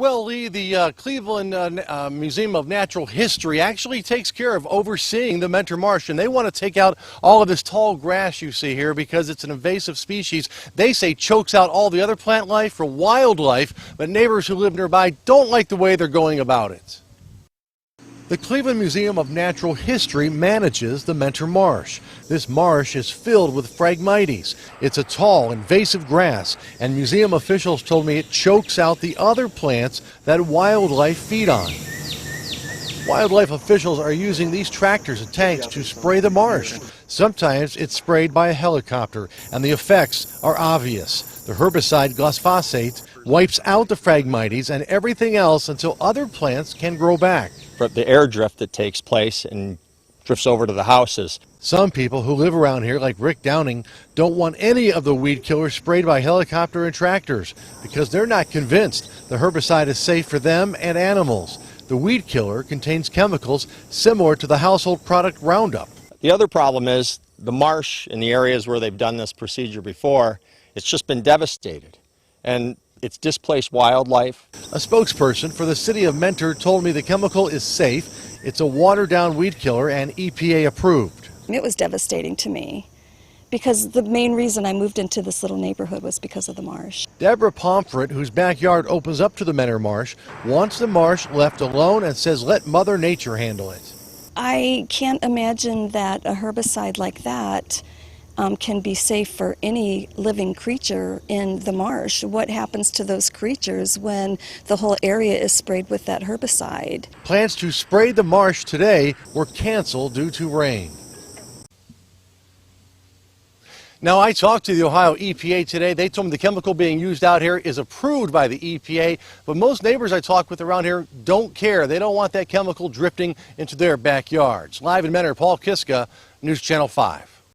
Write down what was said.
Well, Lee, the Cleveland Museum of Natural History actually takes care of overseeing the Mentor Marsh, and they want to take out all of this tall grass you see here because it's an invasive species. They say chokes out all the other plant life for wildlife, but neighbors who live nearby don't like the way they're going about it. The Cleveland Museum of Natural History manages the Mentor Marsh. This marsh is filled with Phragmites. It's a tall, invasive grass, and museum officials told me it chokes out the other plants that wildlife feed on. Wildlife officials are using these tractors and tanks to spray the marsh. Sometimes it's sprayed by a helicopter, and the effects are obvious. The herbicide glyphosate wipes out the Phragmites and everything else until other plants can grow back. The air drift that takes place and drifts over to the houses. Some people who live around here, like Rick Downing, don't want any of the weed killers sprayed by helicopter and tractors because they're not convinced the herbicide is safe for them and animals. The weed killer contains chemicals similar to the household product Roundup. The other problem is the marsh in the areas where they've done this procedure before, it's just been devastated. And it's displaced wildlife. A spokesperson for the city of Mentor told me the chemical is safe. It's a watered-down weed killer and EPA approved. It was devastating to me because the main reason I moved into this little neighborhood was because of the marsh. Deborah Pomfret, whose backyard opens up to the Mentor Marsh, wants the marsh left alone and says let Mother Nature handle it. I can't imagine that a herbicide like that can be safe for any living creature in the marsh. What happens to those creatures when the whole area is sprayed with that herbicide? Plans to spray the marsh today were canceled due to rain. Now, I talked to the Ohio EPA today. They told me the chemical being used out here is approved by the EPA, but most neighbors I talk with around here don't care. They don't want that chemical drifting into their backyards. Live in Mentor, Paul Kiska, News Channel 5.